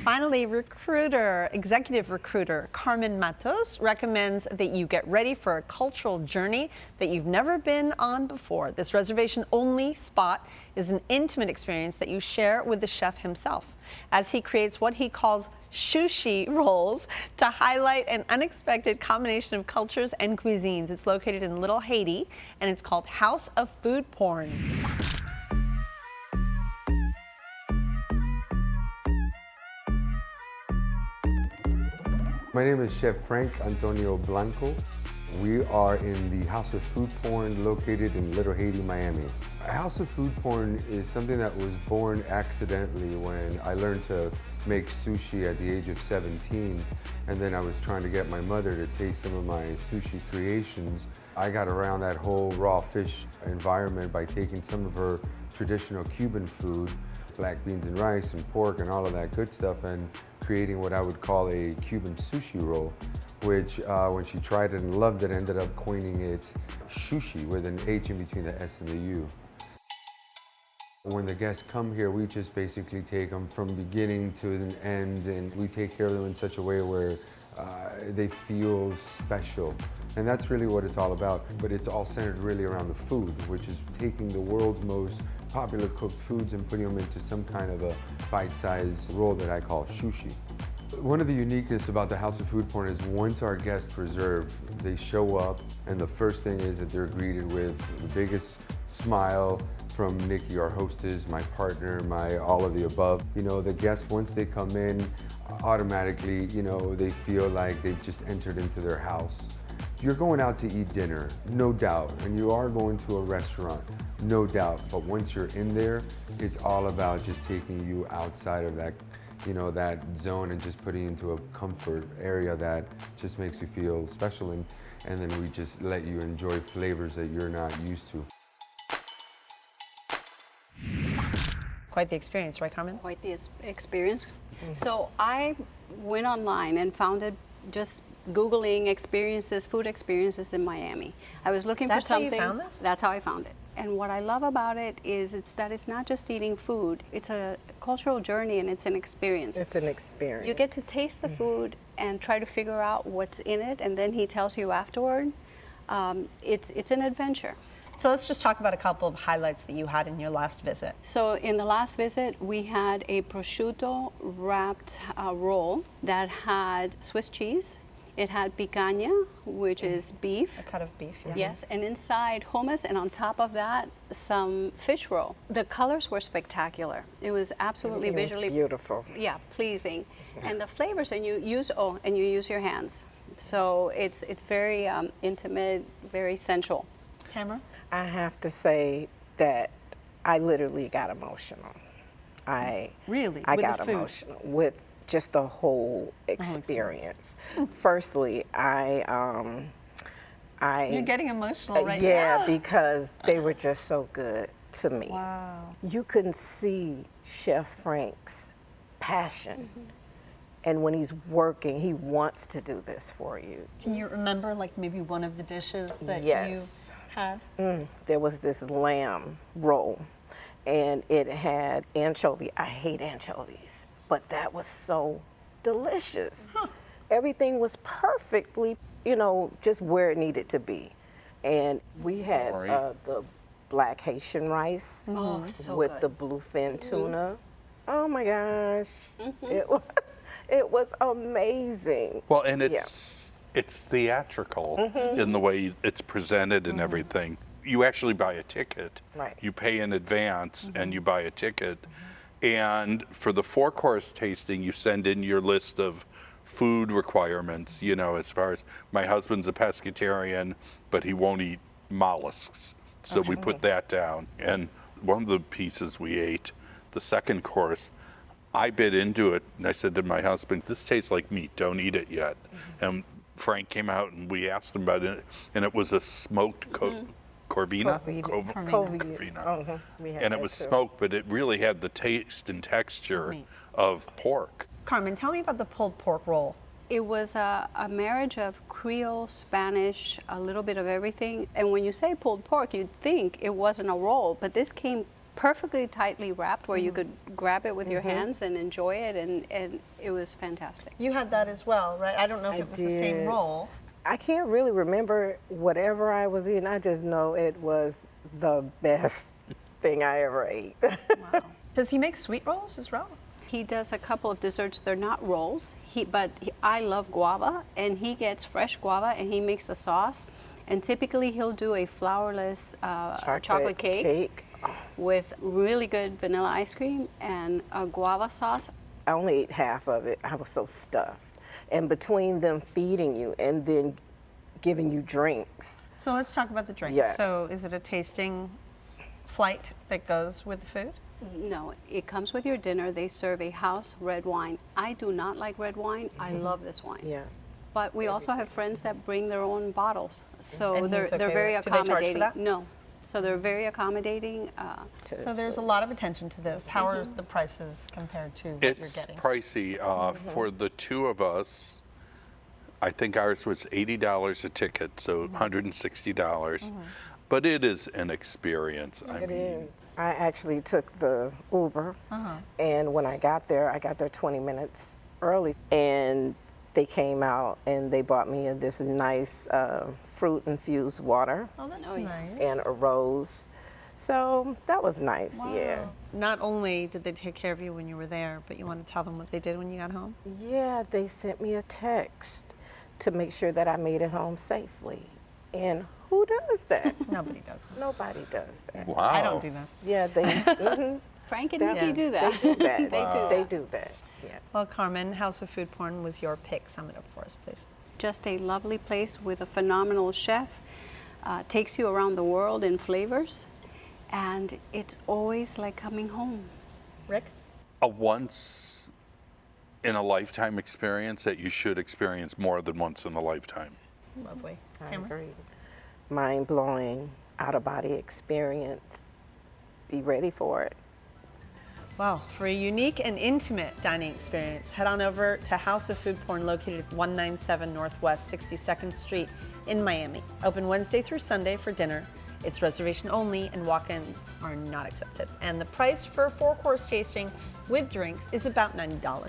Finally, executive recruiter Carmen Matos recommends that you get ready for a cultural journey that you've never been on before. This reservation-only spot is an intimate experience that you share with the chef himself, as he creates what he calls sushi rolls to highlight an unexpected combination of cultures and cuisines. It's located in Little Haiti, and it's called House of Food Porn. My name is Chef Frank Antonio Blanco. We are in the House of Food Porn located in Little Haiti, Miami. House of Food Porn is something that was born accidentally when I learned to make sushi at the age of 17, and then I was trying to get my mother to taste some of my sushi creations. I got around that whole raw fish environment by taking some of her traditional Cuban food, black beans and rice and pork and all of that good stuff, and creating what I would call a Cuban sushi roll, which when she tried it and loved it, ended up coining it Sushi with an H in between the S and the U. When the guests come here, we just basically take them from beginning to an end, and we take care of them in such a way where they feel special. And that's really what it's all about. But it's all centered really around the food, which is taking the world's most popular cooked foods and putting them into some kind of a bite-sized roll that I call sushi. One of the uniqueness about the House of Food Porn is once our guests reserve, they show up, and the first thing is that they're greeted with the biggest smile from Nikki, our hostess, my partner, all of the above. You know, the guests, once they come in, automatically, you know, they feel like they've just entered into their house. You're going out to eat dinner, no doubt, and you are going to a restaurant, no doubt, but once you're in there, it's all about just taking you outside of that, you know, that zone and just putting you into a comfort area that just makes you feel special, and then we just let you enjoy flavors that you're not used to. Quite the experience, right, Carmen? Quite the experience. So I went online and found it just Googling experiences, food experiences in Miami. I was looking for something. That's how you found this? That's how I found it. And what I love about it is that it's not just eating food. It's a cultural journey, and it's an experience. It's an experience. You get to taste the food and try to figure out what's in it, and then he tells you afterward. It's an adventure. So let's just talk about a couple of highlights that you had in your last visit. So in the last visit, we had a prosciutto wrapped roll that had Swiss cheese. It had picanha, which is beef. A cut of beef, yeah. Yes, and inside hummus, and on top of that, some fish roll. The colors were spectacular. It was absolutely visually beautiful. Yeah, pleasing. And the flavors, and you use your hands. So it's very intimate, very sensual. Tamara? I have to say that I literally got emotional. Really? I With got the food? emotional with just the whole experience. Firstly, You're getting emotional right now. Yeah, because they were just so good to me. Wow. You couldn't see Chef Frank's passion. And when he's working, he wants to do this for you. Can you remember like maybe one of the dishes that Yes. you had? There was this lamb roll, and it had anchovy. I hate anchovies, but that was so delicious. Everything was perfectly, you know, just where it needed to be. And we had the black Haitian rice so with good. the bluefin tuna. Oh my gosh, it was amazing. Well, and it's theatrical in the way it's presented and everything. You actually buy a ticket. Right. You pay in advance and you buy a ticket. And for the 4-course tasting, you send in your list of food requirements, you know, as far as my husband's a pescatarian, but he won't eat mollusks. So we put that down. And one of the pieces we ate, the 2nd course, I bit into it and I said to my husband, this tastes like meat, don't eat it yet. And Frank came out and we asked him about it, and it was a smoked corvina. And it was smoked, but it really had the taste and texture of pork. Carmen, tell me about the pulled pork roll. It was a marriage of Creole, Spanish, a little bit of everything. And when you say pulled pork, you'd think it wasn't a roll, but this came perfectly tightly wrapped where you could grab it with your hands and enjoy it, and it was fantastic. You had that as well, right? I don't know if I it was the same did. roll. I can't really remember whatever I was eating. I just know it was the best thing I ever ate. Does he make sweet rolls as well? He does a couple of desserts. They're not rolls, I love guava, and he gets fresh guava and he makes a sauce. And typically he'll do a flourless chocolate cake with really good vanilla ice cream and a guava sauce. I only ate half of it. I was so stuffed. And between them feeding you and then giving you drinks. So let's talk about the drink. Yeah. So is it a tasting flight that goes with the food? No, it comes with your dinner. They serve a house red wine. I do not like red wine. I love this wine. Yeah. But we also have friends that bring their own bottles, so And they're he's okay very with- do they charge for accommodating. that? No, so they're very accommodating. So there's a lot of attention to this. How are the prices compared to what It's you're getting? pricey. For the two of us, I think ours was $80 a ticket, so $160. But it is an experience. I mean, I actually took the Uber, and when I got there 20 minutes early, and they came out and they bought me this nice fruit-infused water Oh, that's nice. and a rose. So that was nice, yeah. Not only did they take care of you when you were there, but you want to tell them what they did when you got home? Yeah, they sent me a text to make sure that I made it home safely. And who does that? Nobody does that. Nobody does that. wow. I don't do that. Yeah, they, Frank and That- Nikki do that. they do that. They do They that. do that, yeah. Well, Carmen, House of Food Porn was your pick. Sum it up for us, please. Just a lovely place with a phenomenal chef. Takes you around the world in flavors, and it's always like coming home. Rick? A once in a lifetime experience that you should experience more than once in a lifetime. Lovely. I Cameron? agree. Mind-blowing, out-of-body experience. Be ready for it. Well, for a unique and intimate dining experience, head on over to House of Food Porn located at 197 Northwest 62nd Street in Miami. Open Wednesday through Sunday for dinner. It's reservation only and walk-ins are not accepted. And the price for a 4-course tasting with drinks is about $90.